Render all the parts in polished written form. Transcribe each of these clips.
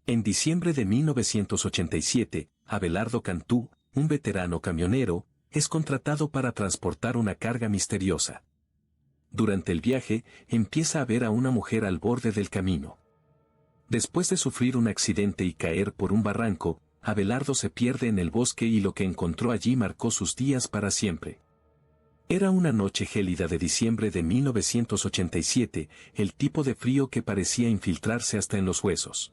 En diciembre de 1987, Abelardo Cantú, un veterano camionero, es contratado para transportar una carga misteriosa. Durante el viaje, empieza a ver a una mujer al borde del camino. Después de sufrir un accidente y caer por un barranco, Abelardo se pierde en el bosque y lo que encontró allí marcó sus días para siempre. Era una noche gélida de diciembre de 1987, el tipo de frío que parecía infiltrarse hasta en los huesos.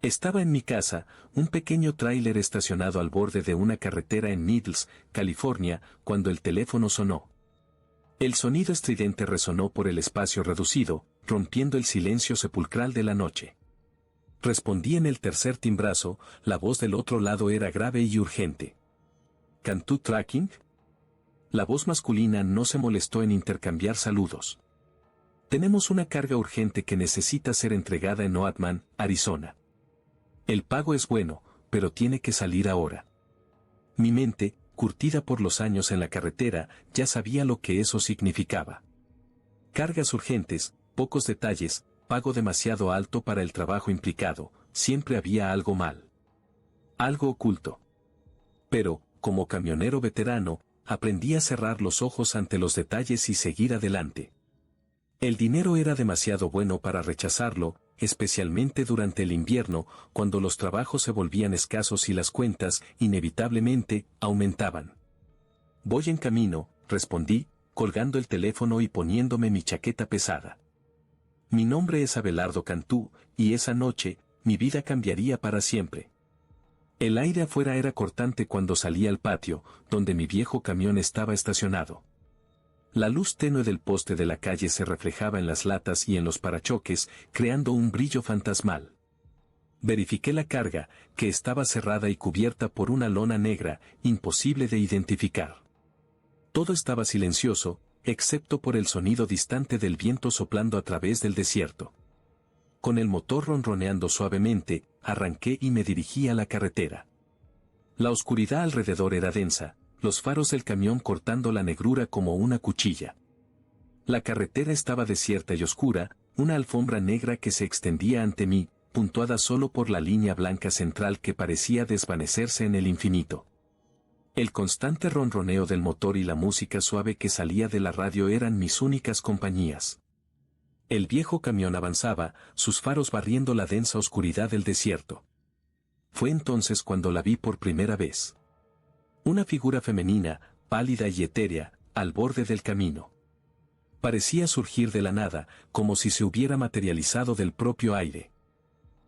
Estaba en mi casa, un pequeño tráiler estacionado al borde de una carretera en Needles, California, cuando el teléfono sonó. El sonido estridente resonó por el espacio reducido, rompiendo el silencio sepulcral de la noche. Respondí en el tercer timbrazo, la voz del otro lado era grave y urgente. ¿Cantú Tracking? La voz masculina no se molestó en intercambiar saludos. Tenemos una carga urgente que necesita ser entregada en Oatman, Arizona. El pago es bueno, pero tiene que salir ahora. Mi mente, curtida por los años en la carretera, ya sabía lo que eso significaba. Cargas urgentes, pocos detalles, pago demasiado alto para el trabajo implicado, siempre había algo mal. Algo oculto. Pero, como camionero veterano, aprendí a cerrar los ojos ante los detalles y seguir adelante. El dinero era demasiado bueno para rechazarlo, especialmente durante el invierno, cuando los trabajos se volvían escasos y las cuentas, inevitablemente, aumentaban. Voy en camino, respondí, colgando el teléfono y poniéndome mi chaqueta pesada. Mi nombre es Abelardo Cantú, y esa noche, mi vida cambiaría para siempre. El aire afuera era cortante cuando salí al patio, donde mi viejo camión estaba estacionado. La luz tenue del poste de la calle se reflejaba en las latas y en los parachoques, creando un brillo fantasmal. Verifiqué la carga, que estaba cerrada y cubierta por una lona negra, imposible de identificar. Todo estaba silencioso, excepto por el sonido distante del viento soplando a través del desierto. Con el motor ronroneando suavemente, arranqué y me dirigí a la carretera. La oscuridad alrededor era densa, los faros del camión cortando la negrura como una cuchilla. La carretera estaba desierta y oscura, una alfombra negra que se extendía ante mí, puntuada solo por la línea blanca central que parecía desvanecerse en el infinito. El constante ronroneo del motor y la música suave que salía de la radio eran mis únicas compañías. El viejo camión avanzaba, sus faros barriendo la densa oscuridad del desierto. Fue entonces cuando la vi por primera vez. Una figura femenina, pálida y etérea, al borde del camino. Parecía surgir de la nada, como si se hubiera materializado del propio aire.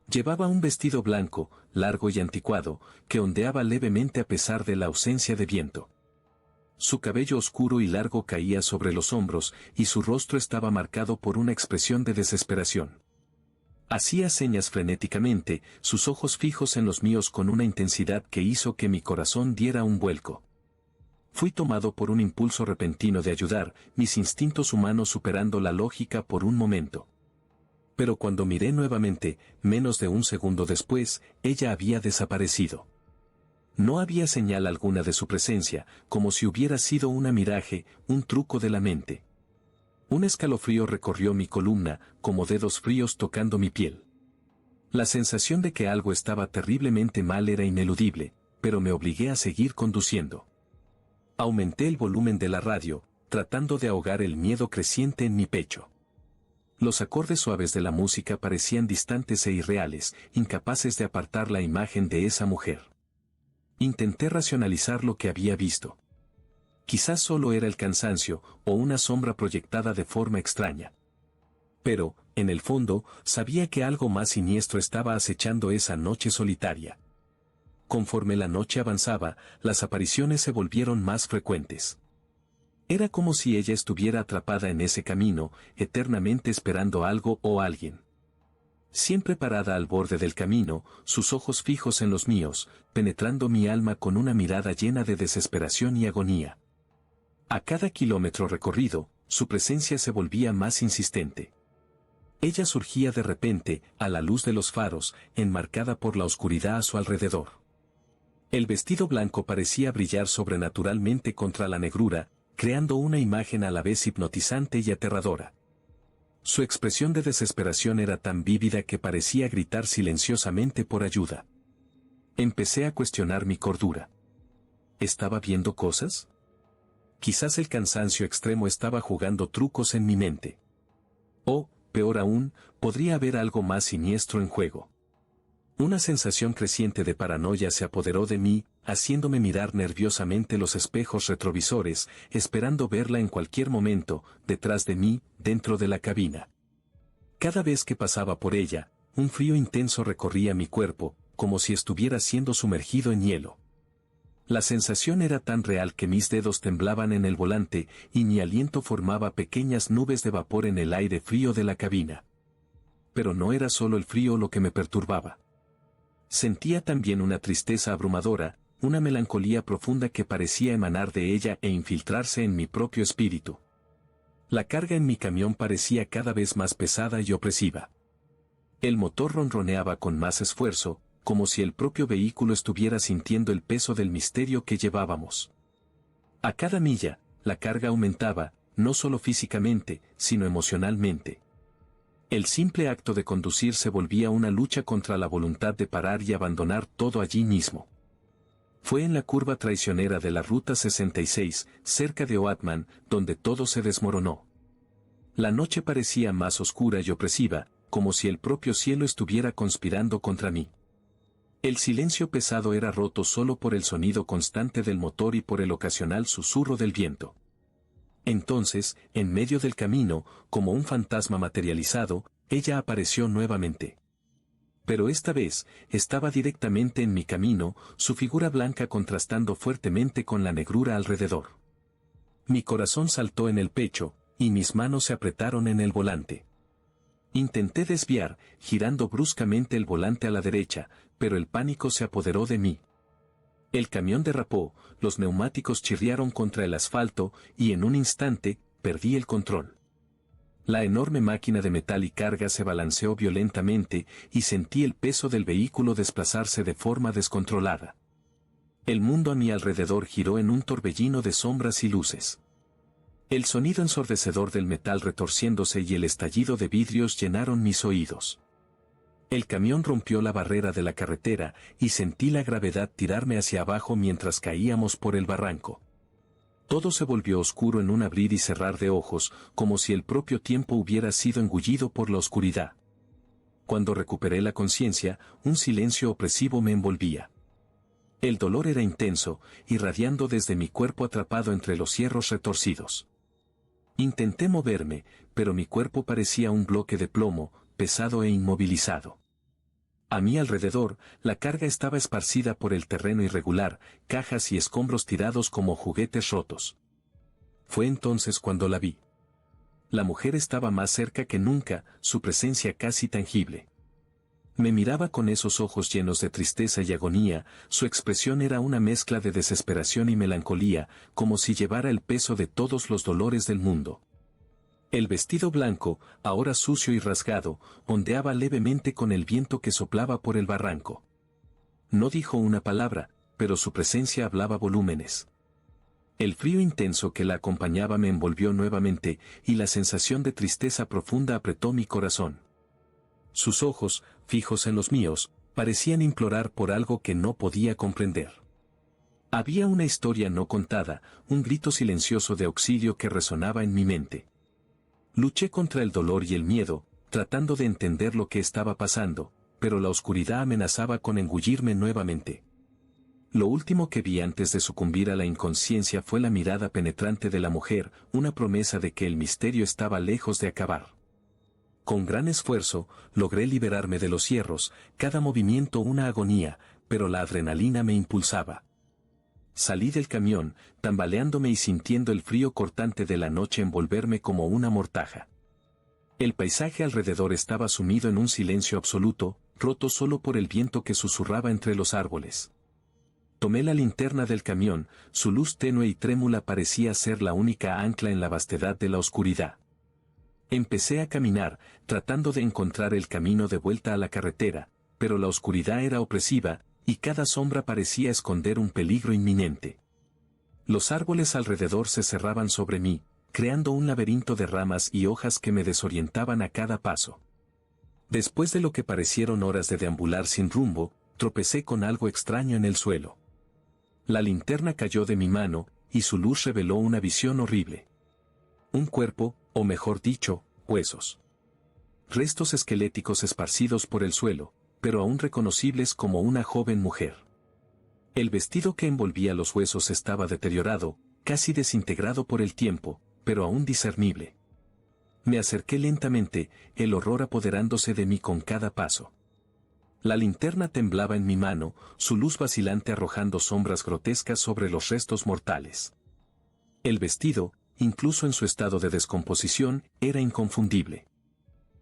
Llevaba un vestido blanco, largo y anticuado, que ondeaba levemente a pesar de la ausencia de viento. Su cabello oscuro y largo caía sobre los hombros, y su rostro estaba marcado por una expresión de desesperación. Hacía señas frenéticamente, sus ojos fijos en los míos con una intensidad que hizo que mi corazón diera un vuelco. Fui tomado por un impulso repentino de ayudar, mis instintos humanos superando la lógica por un momento. Pero cuando miré nuevamente, menos de un segundo después, ella había desaparecido. No había señal alguna de su presencia, como si hubiera sido una miraje, un truco de la mente. Un escalofrío recorrió mi columna, como dedos fríos tocando mi piel. La sensación de que algo estaba terriblemente mal era ineludible, pero me obligué a seguir conduciendo. Aumenté el volumen de la radio, tratando de ahogar el miedo creciente en mi pecho. Los acordes suaves de la música parecían distantes e irreales, incapaces de apartar la imagen de esa mujer. Intenté racionalizar lo que había visto. Quizás solo era el cansancio, o una sombra proyectada de forma extraña. Pero, en el fondo, sabía que algo más siniestro estaba acechando esa noche solitaria. Conforme la noche avanzaba, las apariciones se volvieron más frecuentes. Era como si ella estuviera atrapada en ese camino, eternamente esperando algo o alguien. Siempre parada al borde del camino, sus ojos fijos en los míos, penetrando mi alma con una mirada llena de desesperación y agonía. A cada kilómetro recorrido, su presencia se volvía más insistente. Ella surgía de repente, a la luz de los faros, enmarcada por la oscuridad a su alrededor. El vestido blanco parecía brillar sobrenaturalmente contra la negrura, creando una imagen a la vez hipnotizante y aterradora. Su expresión de desesperación era tan vívida que parecía gritar silenciosamente por ayuda. Empecé a cuestionar mi cordura. ¿Estaba viendo cosas? Quizás el cansancio extremo estaba jugando trucos en mi mente. O, peor aún, podría haber algo más siniestro en juego. Una sensación creciente de paranoia se apoderó de mí, haciéndome mirar nerviosamente los espejos retrovisores, esperando verla en cualquier momento, detrás de mí, dentro de la cabina. Cada vez que pasaba por ella, un frío intenso recorría mi cuerpo, como si estuviera siendo sumergido en hielo. La sensación era tan real que mis dedos temblaban en el volante y mi aliento formaba pequeñas nubes de vapor en el aire frío de la cabina. Pero no era solo el frío lo que me perturbaba. Sentía también una tristeza abrumadora, una melancolía profunda que parecía emanar de ella e infiltrarse en mi propio espíritu. La carga en mi camión parecía cada vez más pesada y opresiva. El motor ronroneaba con más esfuerzo, como si el propio vehículo estuviera sintiendo el peso del misterio que llevábamos. A cada milla, la carga aumentaba, no solo físicamente, sino emocionalmente. El simple acto de conducir se volvía una lucha contra la voluntad de parar y abandonar todo allí mismo. Fue en la curva traicionera de la Ruta 66, cerca de Oatman, donde todo se desmoronó. La noche parecía más oscura y opresiva, como si el propio cielo estuviera conspirando contra mí. El silencio pesado era roto solo por el sonido constante del motor y por el ocasional susurro del viento. Entonces, en medio del camino, como un fantasma materializado, ella apareció nuevamente. Pero esta vez, estaba directamente en mi camino, su figura blanca contrastando fuertemente con la negrura alrededor. Mi corazón saltó en el pecho, y mis manos se apretaron en el volante. Intenté desviar, girando bruscamente el volante a la derecha, pero el pánico se apoderó de mí. El camión derrapó, los neumáticos chirriaron contra el asfalto, y en un instante, perdí el control. La enorme máquina de metal y carga se balanceó violentamente, y sentí el peso del vehículo desplazarse de forma descontrolada. El mundo a mi alrededor giró en un torbellino de sombras y luces. El sonido ensordecedor del metal retorciéndose y el estallido de vidrios llenaron mis oídos. El camión rompió la barrera de la carretera y sentí la gravedad tirarme hacia abajo mientras caíamos por el barranco. Todo se volvió oscuro en un abrir y cerrar de ojos, como si el propio tiempo hubiera sido engullido por la oscuridad. Cuando recuperé la conciencia, un silencio opresivo me envolvía. El dolor era intenso, irradiando desde mi cuerpo atrapado entre los hierros retorcidos. Intenté moverme, pero mi cuerpo parecía un bloque de plomo, pesado e inmovilizado. A mi alrededor, la carga estaba esparcida por el terreno irregular, cajas y escombros tirados como juguetes rotos. Fue entonces cuando la vi. La mujer estaba más cerca que nunca, su presencia casi tangible. Me miraba con esos ojos llenos de tristeza y agonía, su expresión era una mezcla de desesperación y melancolía, como si llevara el peso de todos los dolores del mundo. El vestido blanco, ahora sucio y rasgado, ondeaba levemente con el viento que soplaba por el barranco. No dijo una palabra, pero su presencia hablaba volúmenes. El frío intenso que la acompañaba me envolvió nuevamente, y la sensación de tristeza profunda apretó mi corazón. Sus ojos, fijos en los míos, parecían implorar por algo que no podía comprender. Había una historia no contada, un grito silencioso de auxilio que resonaba en mi mente. Luché contra el dolor y el miedo, tratando de entender lo que estaba pasando, pero la oscuridad amenazaba con engullirme nuevamente. Lo último que vi antes de sucumbir a la inconsciencia fue la mirada penetrante de la mujer, una promesa de que el misterio estaba lejos de acabar. Con gran esfuerzo, logré liberarme de los hierros, cada movimiento una agonía, pero la adrenalina me impulsaba. Salí del camión, tambaleándome y sintiendo el frío cortante de la noche envolverme como una mortaja. El paisaje alrededor estaba sumido en un silencio absoluto, roto solo por el viento que susurraba entre los árboles. Tomé la linterna del camión, su luz tenue y trémula parecía ser la única ancla en la vastedad de la oscuridad. Empecé a caminar, tratando de encontrar el camino de vuelta a la carretera, pero la oscuridad era opresiva, y cada sombra parecía esconder un peligro inminente. Los árboles alrededor se cerraban sobre mí, creando un laberinto de ramas y hojas que me desorientaban a cada paso. Después de lo que parecieron horas de deambular sin rumbo, tropecé con algo extraño en el suelo. La linterna cayó de mi mano, y su luz reveló una visión horrible. Un cuerpo, o mejor dicho, huesos. Restos esqueléticos esparcidos por el suelo, pero aún reconocibles como una joven mujer. El vestido que envolvía los huesos estaba deteriorado, casi desintegrado por el tiempo, pero aún discernible. Me acerqué lentamente, el horror apoderándose de mí con cada paso. La linterna temblaba en mi mano, su luz vacilante arrojando sombras grotescas sobre los restos mortales. El vestido, incluso en su estado de descomposición, era inconfundible.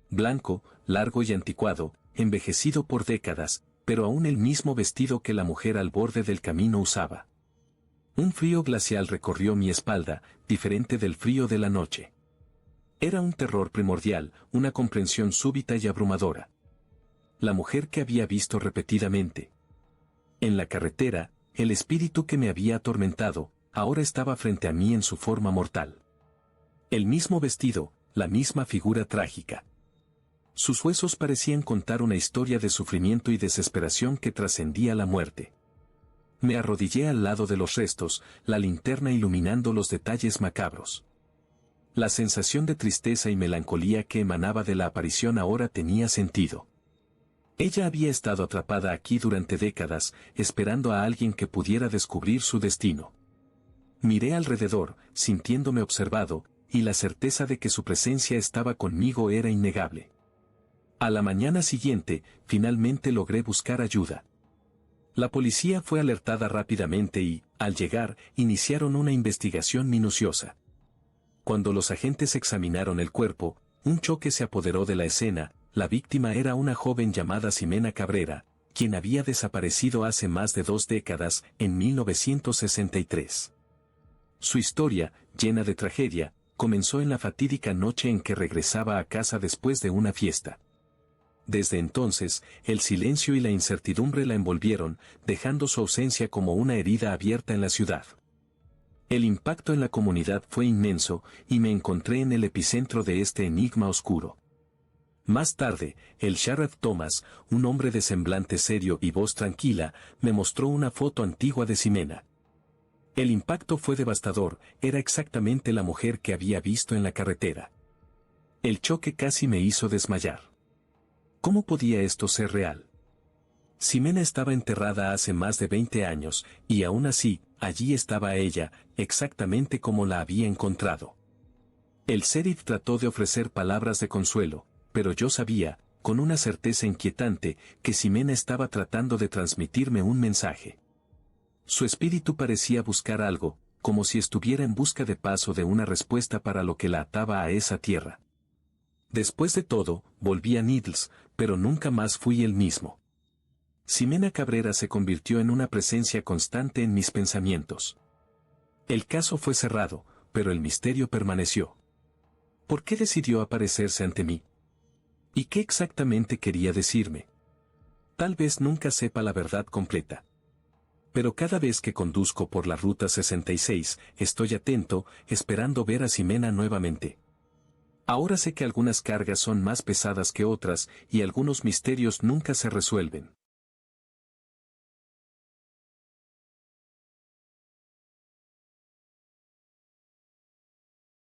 Blanco, largo y anticuado, envejecido por décadas, pero aún el mismo vestido que la mujer al borde del camino usaba. Un frío glacial recorrió mi espalda, diferente del frío de la noche. Era un terror primordial, una comprensión súbita y abrumadora. La mujer que había visto repetidamente. En la carretera, el espíritu que me había atormentado, ahora estaba frente a mí en su forma mortal. El mismo vestido, la misma figura trágica. Sus huesos parecían contar una historia de sufrimiento y desesperación que trascendía la muerte. Me arrodillé al lado de los restos, la linterna iluminando los detalles macabros. La sensación de tristeza y melancolía que emanaba de la aparición ahora tenía sentido. Ella había estado atrapada aquí durante décadas, esperando a alguien que pudiera descubrir su destino. Miré alrededor, sintiéndome observado, y la certeza de que su presencia estaba conmigo era innegable. A la mañana siguiente, finalmente logré buscar ayuda. La policía fue alertada rápidamente y, al llegar, iniciaron una investigación minuciosa. Cuando los agentes examinaron el cuerpo, un choque se apoderó de la escena. La víctima era una joven llamada Ximena Cabrera, quien había desaparecido hace más de 2 décadas, en 1963. Su historia, llena de tragedia, comenzó en la fatídica noche en que regresaba a casa después de una fiesta. Desde entonces, el silencio y la incertidumbre la envolvieron, dejando su ausencia como una herida abierta en la ciudad. El impacto en la comunidad fue inmenso, y me encontré en el epicentro de este enigma oscuro. Más tarde, el sheriff Thomas, un hombre de semblante serio y voz tranquila, me mostró una foto antigua de Ximena. El impacto fue devastador, era exactamente la mujer que había visto en la carretera. El choque casi me hizo desmayar. ¿Cómo podía esto ser real? Ximena estaba enterrada hace más de 20 años, y aún así, allí estaba ella, exactamente como la había encontrado. El sheriff trató de ofrecer palabras de consuelo, pero yo sabía, con una certeza inquietante, que Ximena estaba tratando de transmitirme un mensaje. Su espíritu parecía buscar algo, como si estuviera en busca de paz o de una respuesta para lo que la ataba a esa tierra. Después de todo, volví a Needles, pero nunca más fui el mismo. Ximena Cabrera se convirtió en una presencia constante en mis pensamientos. El caso fue cerrado, pero el misterio permaneció. ¿Por qué decidió aparecerse ante mí? ¿Y qué exactamente quería decirme? Tal vez nunca sepa la verdad completa. Pero cada vez que conduzco por la Ruta 66, estoy atento, esperando ver a Ximena nuevamente. Ahora sé que algunas cargas son más pesadas que otras, y algunos misterios nunca se resuelven.